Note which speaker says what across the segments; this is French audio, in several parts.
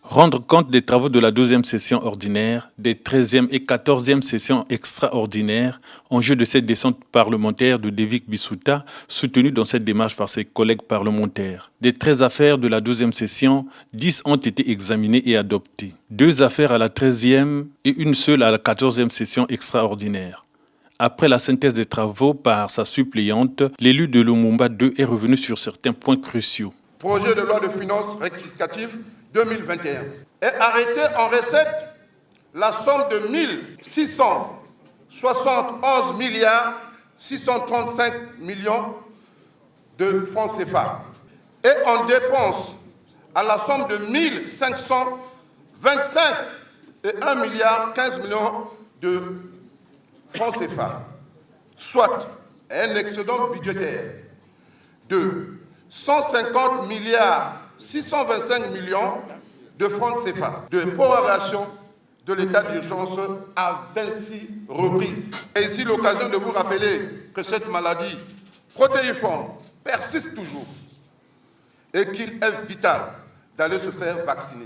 Speaker 1: Rendre compte des travaux de la 12e session ordinaire, des 13e et 14e sessions extraordinaires, enjeu de cette descente parlementaire de Devik Bissouta, soutenu dans cette démarche par ses collègues parlementaires. Des 13 affaires de la 12e session, 10 ont été examinées et adoptées. 2 affaires à la 13e et une seule à la 14e session extraordinaire. Après la synthèse des travaux par sa suppléante, l'élu de Lumumba 2 est revenu sur certains points cruciaux.
Speaker 2: Projet de loi de finances rectificative 2021 et arrêté en recette la somme de 1671 milliards 635 millions de francs CFA et en dépenses à la somme de 1525 et 1 milliard 15 millions de francs CFA, soit un excédent budgétaire de 150 milliards 625 millions de francs CFA de prorogation de l'état d'urgence à 26 reprises. Et ici l'occasion de vous rappeler que cette maladie protéiforme persiste toujours et qu'il est vital d'aller se faire vacciner.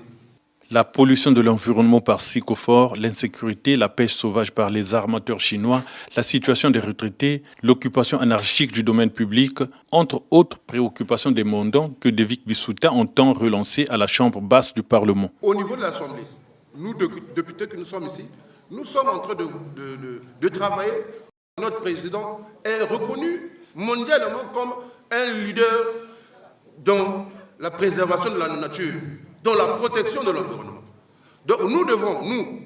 Speaker 1: La pollution de l'environnement par Sycophore, l'insécurité, la pêche sauvage par les armateurs chinois, la situation des retraités, l'occupation anarchique du domaine public, entre autres préoccupations demandant que Devik Bissouta entend relancer à la Chambre basse du Parlement.
Speaker 2: Au niveau de l'Assemblée, nous, députés que nous sommes ici, nous sommes en train de travailler. Notre président est reconnu mondialement comme un leader dans la préservation de la nature, dans la protection de l'environnement. Donc nous devons, nous,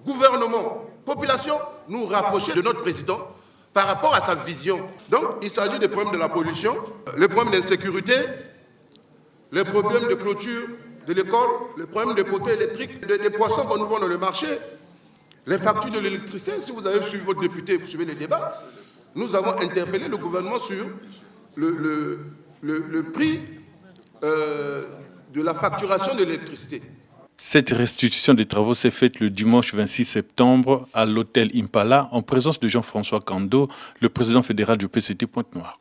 Speaker 2: gouvernement, population, nous rapprocher de notre président par rapport à sa vision. Donc il s'agit des problèmes de la pollution, les problèmes d'insécurité, les problèmes de clôture de l'école, les problèmes de poteaux électriques, des poissons qu'on nous vend dans le marché, les factures de l'électricité. Si vous avez suivi votre député, vous suivez les débats, nous avons interpellé le gouvernement sur le prix de la facturation de l'électricité.
Speaker 1: Cette restitution des travaux s'est faite le dimanche 26 septembre à l'hôtel Impala en présence de Jean-François Kando, le président fédéral du PCT Pointe-Noire.